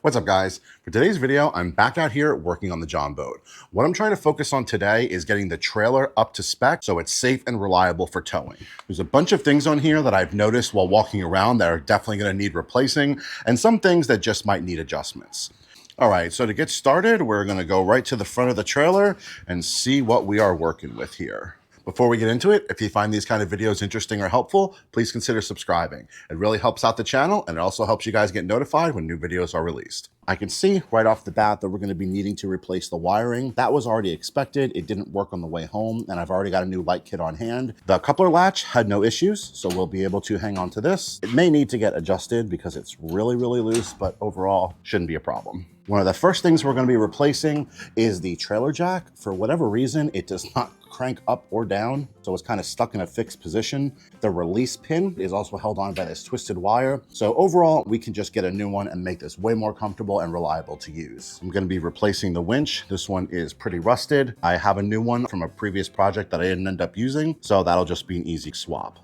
What's up, guys? For today's video, I'm back out here working on the Jon Boat. What I'm trying to focus on today is getting the trailer up to spec so it's safe and reliable for towing. There's a bunch of things on here that I've noticed while walking around that are definitely going to need replacing, and some things that just might need adjustments. All right, so to get started, we're going to go right to the front of the trailer and see what we are working with here. Before we get into it, if you find these kind of videos interesting or helpful, please consider subscribing. It really helps out the channel, and it also helps you guys get notified when new videos are released. I can see right off the bat that we're going to be needing to replace the wiring. That was already expected. It didn't work on the way home, and I've already got a new light kit on hand. The coupler latch had no issues, so we'll be able to hang on to this. It may need to get adjusted because it's really loose, but overall shouldn't be a problem. One of the first things we're going to be replacing is the trailer jack. For whatever reason, it does not crank up or down, so it's kind of stuck in a fixed position. The release pin is also held on by this twisted wire. So overall, we can just get a new one and make this way more comfortable and reliable to use. I'm going to be replacing the winch. This one is pretty rusted. I have a new one from a previous project that I didn't end up using, so that'll just be an easy swap.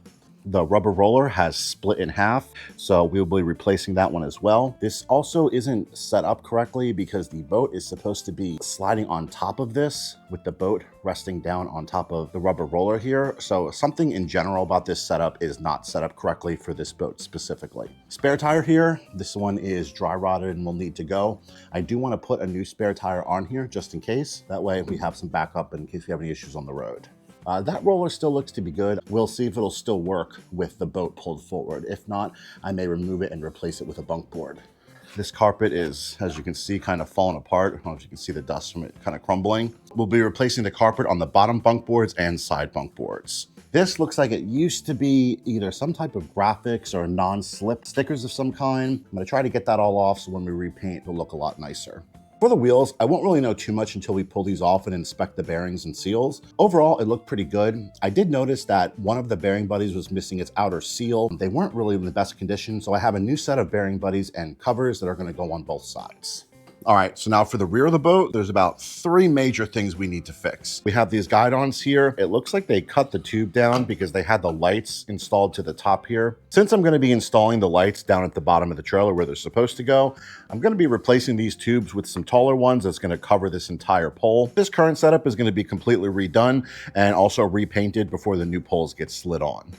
The rubber roller has split in half, so we'll be replacing that one as well. This also isn't set up correctly because the boat is supposed to be sliding on top of this with the boat resting down on top of the rubber roller here. So something in general about this setup is not set up correctly for this boat specifically. Spare tire here, this one is dry rotted and will need to go. I do want to put a new spare tire on here just in case. That way we have some backup in case we have any issues on the road. That roller still looks to be good. We'll see if it'll still work with the boat pulled forward. If not, I may remove it and replace it with a bunk board. This carpet is, as you can see, kind of falling apart. I don't know if you can see the dust from it kind of crumbling. We'll be replacing the carpet on the bottom bunk boards and side bunk boards. This looks like it used to be either some type of graphics or non-slip stickers of some kind. I'm gonna try to get that all off so when we repaint, it'll look a lot nicer. For the wheels, I won't really know too much until we pull these off and inspect the bearings and seals. Overall, it looked pretty good. I did notice that one of the bearing buddies was missing its outer seal. They weren't really in the best condition, so I have a new set of bearing buddies and covers that are going to go on both sides. All right, so now for the rear of the boat, there's about 3 major things we need to fix. We have these guidons here. It looks like they cut the tube down because they had the lights installed to the top here. Since I'm going to be installing the lights down at the bottom of the trailer where they're supposed to go, I'm going to be replacing these tubes with some taller ones that's going to cover this entire pole. This current setup is going to be completely redone and also repainted before the new poles get slid on.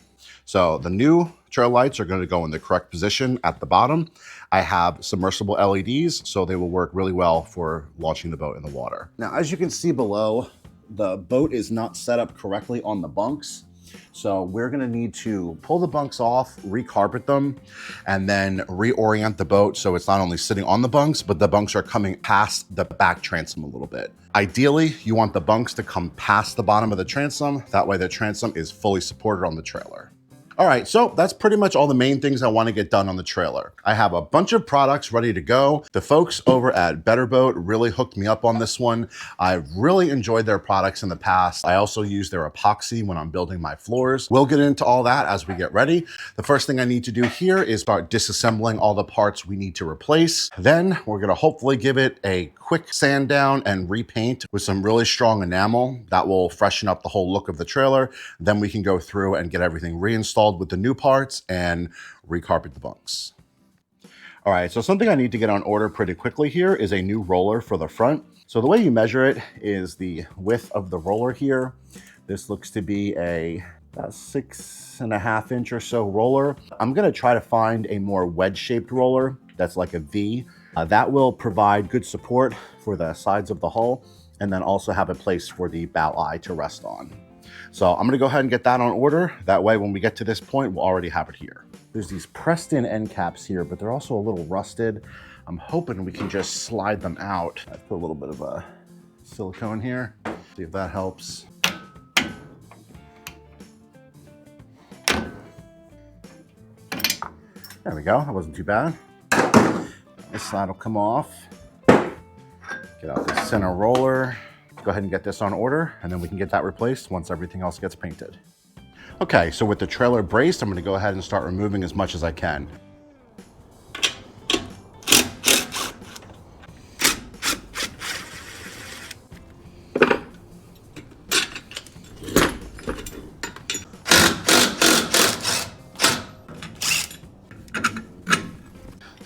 So the new trail lights are going to go in the correct position at the bottom. I have submersible LEDs, so they will work really well for launching the boat in the water. Now, as you can see below, the boat is not set up correctly on the bunks. So we're going to need to pull the bunks off, recarpet them, and then reorient the boat so it's not only sitting on the bunks, but the bunks are coming past the back transom a little bit. Ideally, you want the bunks to come past the bottom of the transom. That way the transom is fully supported on the trailer. All right, so that's pretty much all the main things I want to get done on the trailer. I have a bunch of products ready to go. The folks over at Better Boat really hooked me up on this one. I've really enjoyed their products in the past. I also use their epoxy when I'm building my floors. We'll get into all that as we get ready. The first thing I need to do here is start disassembling all the parts we need to replace. Then we're going to hopefully give it a quick sand down and repaint with some really strong enamel. That will freshen up the whole look of the trailer. Then we can go through and get everything reinstalled with the new parts and recarpet the bunks. All right, so something I need to get on order pretty quickly here is a new roller for the front. So the way you measure it is the width of the roller here. This looks to be about 6.5 inch or so roller. I'm gonna try to find a more wedge-shaped roller that's like a V. That will provide good support for the sides of the hull and then also have a place for the bow eye to rest on. So I'm gonna go ahead and get that on order. That way, when we get to this point, we'll already have it here. There's these pressed in end caps here, but they're also a little rusted. I'm hoping we can just slide them out. I put a little bit of a silicone here. See if that helps. There we go, that wasn't too bad. This side will come off. Get out the center roller. Go ahead and get this on order, and then we can get that replaced once everything else gets painted. Okay, so with the trailer braced, I'm going to go ahead and start removing as much as I can.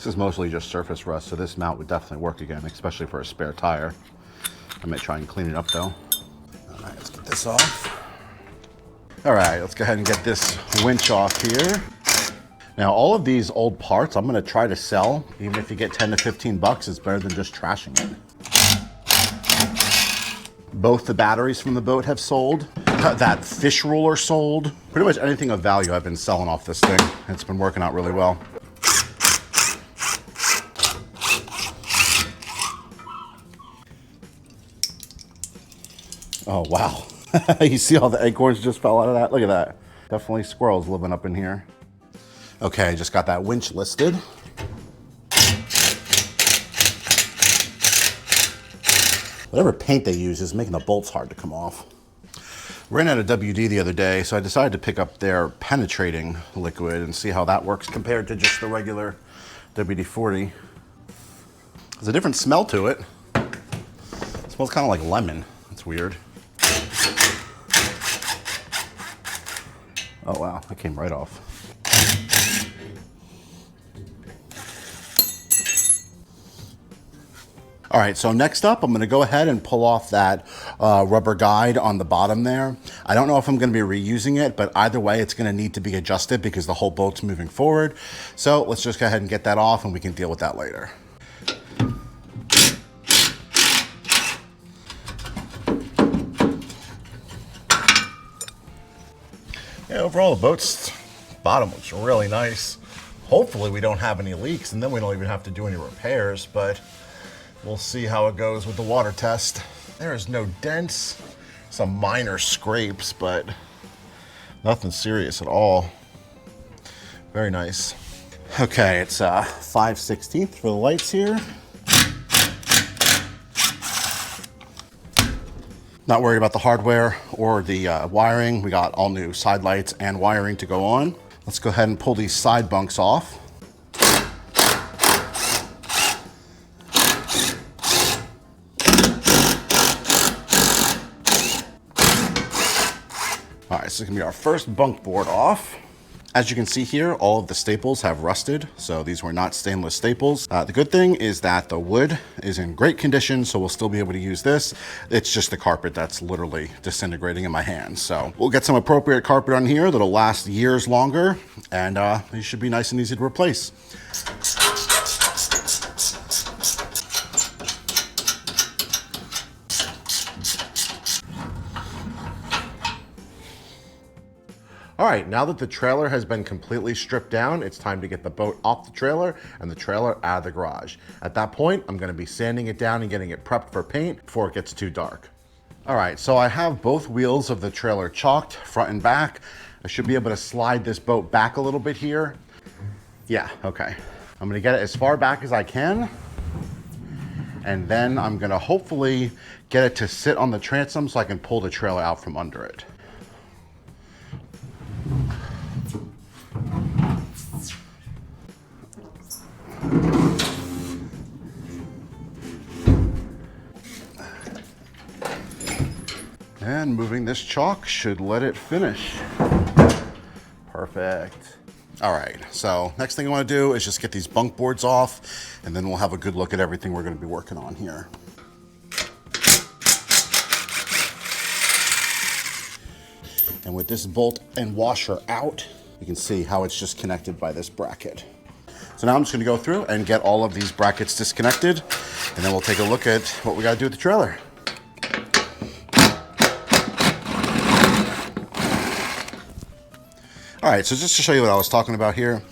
is mostly just surface rust, so this mount would definitely work again, especially for a spare tire. I might try and clean it up though. All right, let's get this off. All right, let's go ahead and get this winch off here. Now, all of these old parts, I'm gonna try to sell. Even if you get 10 to 15 bucks, it's better than just trashing it. Both the batteries from the boat have sold. That fish ruler sold. Pretty much anything of value I've been selling off this thing. It's been working out really well. Oh, wow. You see all the acorns just fell out of that? Look at that. Definitely squirrels living up in here. Okay, just got that winch listed. Whatever paint they use is making the bolts hard to come off. Ran out of WD the other day, so I decided to pick up their penetrating liquid and see how that works compared to just the regular WD-40. There's a different smell to it. It smells kind of like lemon. It's weird. Oh wow, that came right off. All right, so next up, I'm gonna go ahead and pull off that rubber guide on the bottom there. I don't know if I'm gonna be reusing it, but either way, it's gonna need to be adjusted because the whole boat's moving forward. So let's just go ahead and get that off and we can deal with that later. Yeah, overall, the boat's bottom looks really nice. Hopefully we don't have any leaks and then we don't even have to do any repairs, but we'll see how it goes with the water test. There is no dents, some minor scrapes, but nothing serious at all. Very nice. Okay, it's 5/16 for the lights here. Not worried about the hardware or the wiring. We got all new side lights and wiring to go on. Let's go ahead and pull these side bunks off. All right, so this is gonna be our first bunk board off. As you can see here, all of the staples have rusted, so these were not stainless staples. The good thing is that the wood is in great condition, so we'll still be able to use this. It's just the carpet that's literally disintegrating in my hands. So we'll get some appropriate carpet on here that'll last years longer, and it should be nice and easy to replace. All right, now that the trailer has been completely stripped down, it's time to get the boat off the trailer and the trailer out of the garage. At that point, I'm gonna be sanding it down and getting it prepped for paint before it gets too dark. All right, so I have both wheels of the trailer chalked, front and back. I should be able to slide this boat back a little bit here. Yeah, okay. I'm gonna get it as far back as I can, and then I'm gonna hopefully get it to sit on the transom so I can pull the trailer out from under it. And moving this chalk should let it finish. Perfect. All right, so next thing I want to do is just get these bunk boards off, and then we'll have a good look at everything we're going to be working on here. And with this bolt and washer out, you can see how it's just connected by this bracket. So now I'm just going to go through and get all of these brackets disconnected, and then we'll take a look at what we got to do with the trailer. All right, so just to show you what I was talking about here,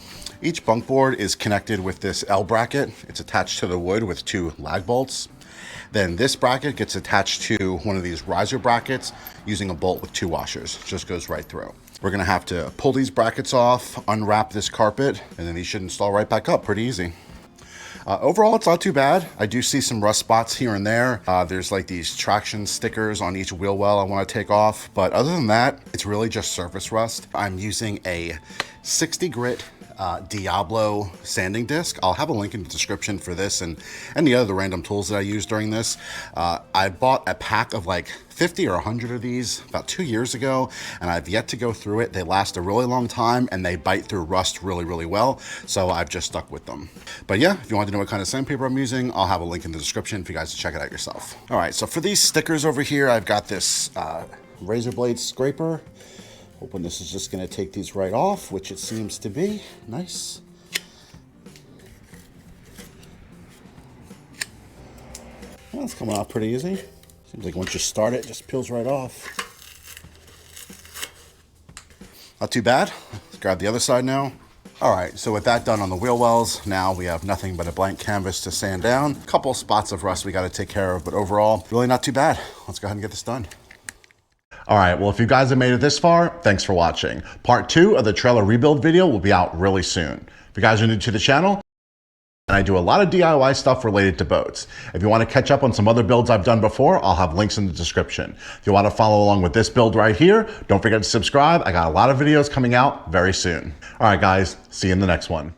each bunk board is connected with this L bracket. It's attached to the wood with 2 lag bolts. Then this bracket gets attached to one of these riser brackets using a bolt with 2 washers. It just goes right through. We're gonna have to pull these brackets off, unwrap this carpet, and then these should install right back up pretty easy. Overall, it's not too bad. I do see some rust spots here and there. There's like these traction stickers on each wheel well I want to take off. But other than that, it's really just surface rust. I'm using a 60 grit Diablo sanding disc. I'll have a link in the description for this and any other random tools that I use during this. I bought a pack of like 50 or 100 of these about 2 years ago, and I've yet to go through it. They last a really long time and they bite through rust really, really well. So I've just stuck with them. But yeah, if you want to know what kind of sandpaper I'm using, I'll have a link in the description for you guys to check it out yourself. All right, so for these stickers over here, I've got this razor blade scraper. Hoping this is just gonna take these right off, which it seems to be. Nice. Well, it's coming off pretty easy. Seems like once you start it, it just peels right off. Not too bad. Let's grab the other side now. All right, so with that done on the wheel wells, now we have nothing but a blank canvas to sand down. A couple spots of rust we gotta take care of, but overall, really not too bad. Let's go ahead and get this done. All right, well, if you guys have made it this far, thanks for watching. Part 2 of the trailer rebuild video will be out really soon. If you guys are new to the channel, and I do a lot of DIY stuff related to boats. If you want to catch up on some other builds I've done before, I'll have links in the description. If you want to follow along with this build right here, don't forget to subscribe. I got a lot of videos coming out very soon. All right, guys, see you in the next one.